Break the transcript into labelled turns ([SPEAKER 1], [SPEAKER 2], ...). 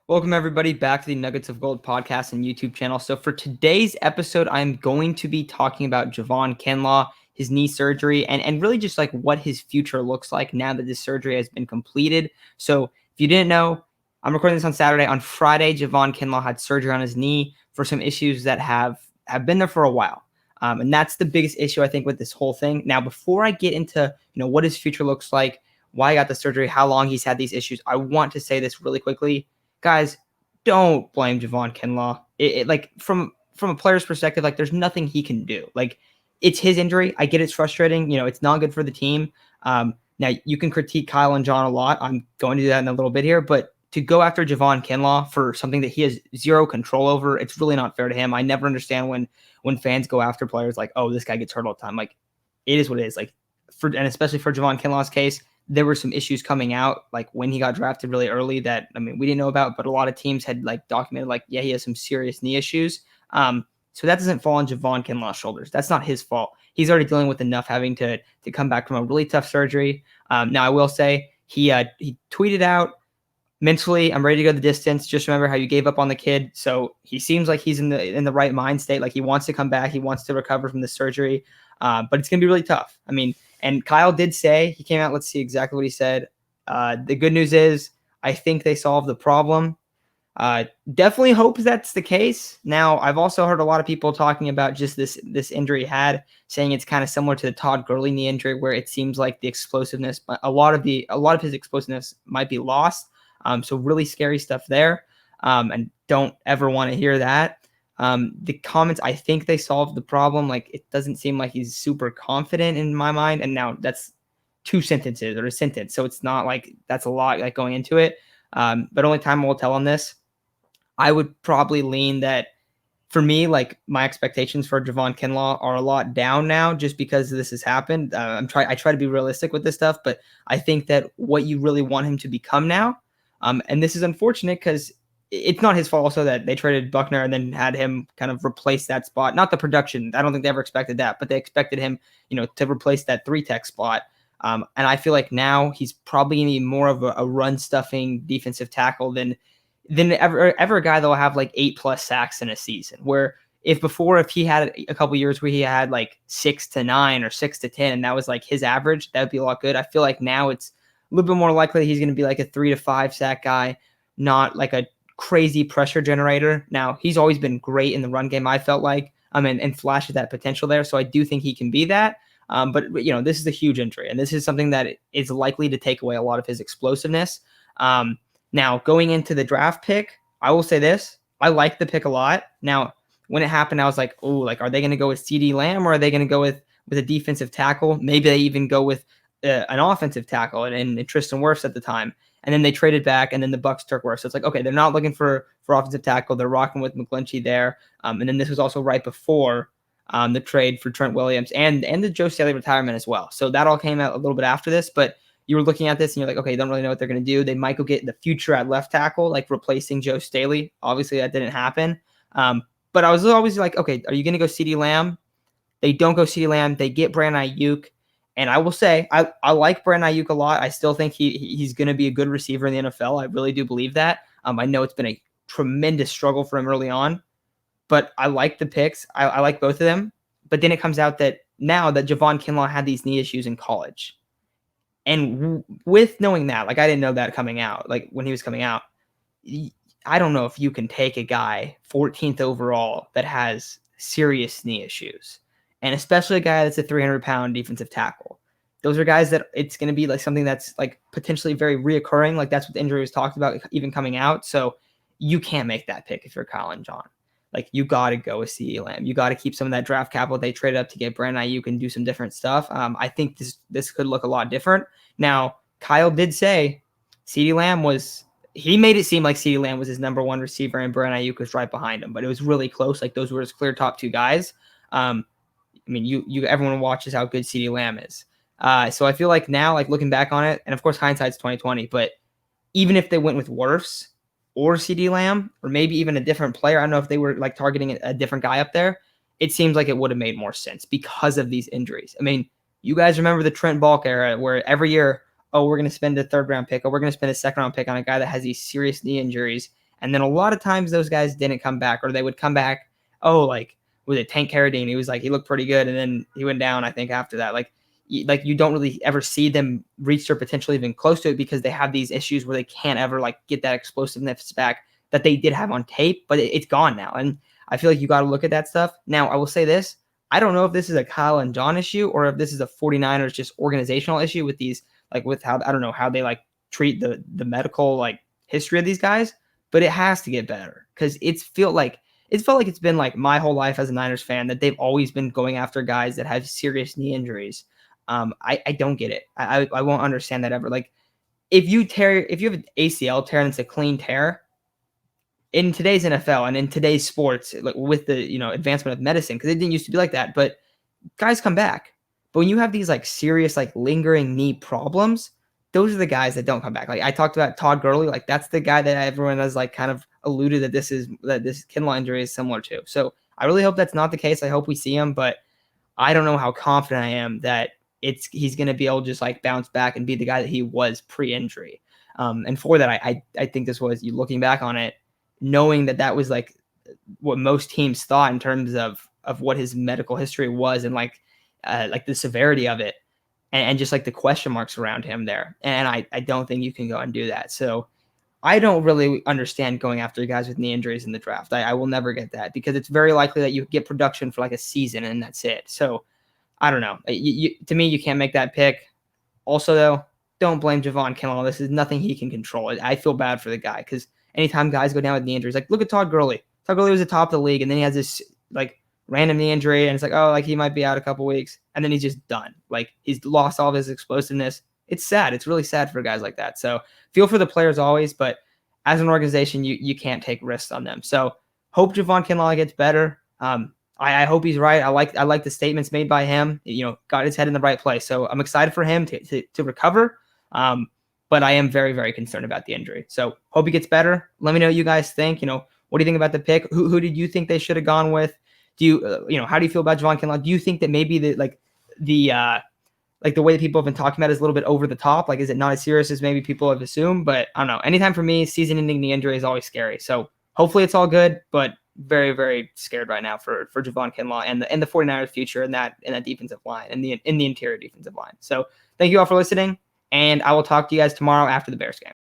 [SPEAKER 1] Welcome, everybody, back to the Nuggets of Gold podcast and YouTube channel. So for today's episode, I'm going to be talking about Javon Kinlaw, his knee surgery, and really just like what his future looks like now that this surgery has been completed. So if you didn't know, I'm recording this on Saturday. On Friday, Javon Kinlaw had surgery on his knee for some issues that have been there for a while. And that's the biggest issue, I think, with this whole thing. Now, before I get into what his future looks like, why he got the surgery, how long he's had these issues, I want to say this really quickly. Guys, don't blame Javon Kinlaw. Like from a player's perspective, like there's nothing he can do. Like it's his injury. I get it's frustrating. It's not good for the team. Now you can critique Kyle and John a lot. I'm going to do that in a little bit here, but to go after Javon Kinlaw for something that he has zero control over, it's really not fair to him. I never understand when fans go after players like, oh, this guy gets hurt all the time. Like it is what it is. Like and especially for Javon Kinlaw's case, there were some issues coming out like when he got drafted really early that we didn't know about, but a lot of teams had like documented like, yeah, he has some serious knee issues. So that doesn't fall on Javon Kinlaw's shoulders. That's not his fault. He's already dealing with enough having to come back from a really tough surgery. Now I will say he tweeted out, mentally, I'm ready to go the distance. Just remember how you gave up on the kid. So he seems like he's in the right mind state. Like he wants to come back. He wants to recover from the surgery. But it's going to be really tough. And Kyle did say, he came out, let's see exactly what he said. The good news is, I think they solved the problem. Definitely hope that's the case. Now, I've also heard a lot of people talking about just this injury he had, saying it's kind of similar to the Todd Gurley knee injury, where it seems like the explosiveness, a lot of his explosiveness might be lost. So really scary stuff there. And don't ever want to hear that. The comments, I think they solved the problem. Like it doesn't seem like he's super confident in my mind. And now that's two sentences or a sentence. So it's not like that's a lot like going into it. But only time will tell on this. I would probably lean that for me, like my expectations for Javon Kinlaw are a lot down now just because this has happened. I try to be realistic with this stuff, but I think that what you really want him to become now, and this is unfortunate because it's not his fault also that they traded Buckner and then had him kind of replace that spot. Not the production. I don't think they ever expected that, but they expected him, to replace that 3-tech spot. And I feel like now he's probably going to be more of a run stuffing defensive tackle than ever a guy that will have like 8+ sacks in a season. Where if he had a couple years where he had like 6 to 9 or 6 to 10, and that was like his average, that would be a lot good. I feel like now it's a little bit more likely he's going to be like a 3 to 5 sack guy, not like a crazy pressure generator. Now he's always been great in the run game, I felt like, and flashed that potential there. So I do think he can be that. But this is a huge injury, and this is something that is likely to take away a lot of his explosiveness. Now, going into the draft pick, I will say this. I like the pick a lot. Now, when it happened, I was like, oh, like, are they going to go with CeeDee Lamb or are they going to go with a defensive tackle? Maybe they even go with an offensive tackle and Tristan Wirfs at the time. And then they traded back, and then the Bucks took Wirfs. So it's like, okay, they're not looking for offensive tackle. They're rocking with McGlinchey there. And then this was also right before the trade for Trent Williams and the Joe Staley retirement as well. So that all came out a little bit after this, but you were looking at this and you're like, okay, don't really know what they're going to do. They might go get the future at left tackle, like replacing Joe Staley. Obviously, that didn't happen. But I was always like, okay, are you going to go CeeDee Lamb? They don't go CeeDee Lamb. They get Brandon Ayuk. And I will say, I like Brandon Ayuk a lot. I still think he's going to be a good receiver in the NFL. I really do believe that. I know it's been a tremendous struggle for him early on, but I like the picks. I like both of them. But then it comes out that now that Javon Kinlaw had these knee issues in college, and with knowing that, like I didn't know that coming out, like when he was coming out, I don't know if you can take a guy 14th overall that has serious knee issues, and especially a guy that's a 300-pound defensive tackle. Those are guys that it's going to be like something that's like potentially very reoccurring. Like that's what the injury was talked about even coming out. So you can't make that pick if you're Kyle and John. Like you got to go with CeeDee Lamb. You got to keep some of that draft capital they traded up to get Brandon Ayuk and do some different stuff. I think this could look a lot different. Now, Kyle did say CeeDee Lamb he made it seem like CeeDee Lamb was his number one receiver and Brandon Ayuk was right behind him, but it was really close. Like those were his clear top two guys. Everyone watches how good CeeDee Lamb is. So I feel like now, like looking back on it, and of course hindsight's 2020, but even if they went with Wirfs or CeeDee Lamb, or maybe even a different player, I don't know if they were like targeting a different guy up there, it seems like it would have made more sense because of these injuries. You guys remember the Trent Balk era where every year, oh, we're going to spend a 3rd-round pick, or we're going to spend a 2nd-round pick on a guy that has these serious knee injuries, And then a lot of times those guys didn't come back, or they would come back. Oh, like with it Tank Carradine, he looked pretty good, and then he went down. I think after that, you don't really ever see them reach their potential even close to it because they have these issues where they can't ever like get that explosiveness back that they did have on tape, but it's gone now. And I feel like you got to look at that stuff. Now, I will say this. I don't know if this is a Kyle and John issue or if this is a 49ers just organizational issue with these, like with how, I don't know how they like treat the medical like history of these guys, but it has to get better because it's felt like it's been like my whole life as a Niners fan that they've always been going after guys that have serious knee injuries. I don't get it. I won't understand that ever. Like if you have an ACL tear and it's a clean tear, in today's NFL and in today's sports, like with the advancement of medicine, because it didn't used to be like that, but guys come back. But when you have these like serious like lingering knee problems, those are the guys that don't come back. Like I talked about Todd Gurley, like that's the guy that everyone has like kind of alluded that this Kinlaw injury is similar to. So I really hope that's not the case. I hope we see him, but I don't know how confident I am that he's going to be able to just like bounce back and be the guy that he was pre-injury. And for that, I think this was, you looking back on it, knowing that was like what most teams thought in terms of what his medical history was and like the severity of it and just like the question marks around him there. And I don't think you can go and do that. So I don't really understand going after guys with knee injuries in the draft. I will never get that because it's very likely that you get production for like a season and that's it. So I don't know. To me, you can't make that pick. Also, though, don't blame Javon Kinlaw. This is nothing he can control. I feel bad for the guy because anytime guys go down with knee injuries, like look at Todd Gurley. Todd Gurley was the top of the league, and then he has this like random knee injury, and it's like, oh, like he might be out a couple weeks, and then he's just done. Like he's lost all of his explosiveness. It's sad. It's really sad for guys like that. So feel for the players always, but as an organization, you can't take risks on them. So hope Javon Kinlaw gets better. I hope he's right. I like the statements made by him. Got his head in the right place. So I'm excited for him to recover. But I am very, very concerned about the injury. So hope he gets better. Let me know what you guys think. What do you think about the pick? Who did you think they should have gone with? Do you, how do you feel about Javon Kinlaw? Do you think that maybe the way that people have been talking about is a little bit over the top? Like, is it not as serious as maybe people have assumed? But I don't know. Anytime for me, season-ending knee injury is always scary. So hopefully it's all good, but very, very scared right now for Javon Kinlaw and the 49ers future in that defensive line and in the interior defensive line. So thank you all for listening, and I will talk to you guys tomorrow after the Bears game.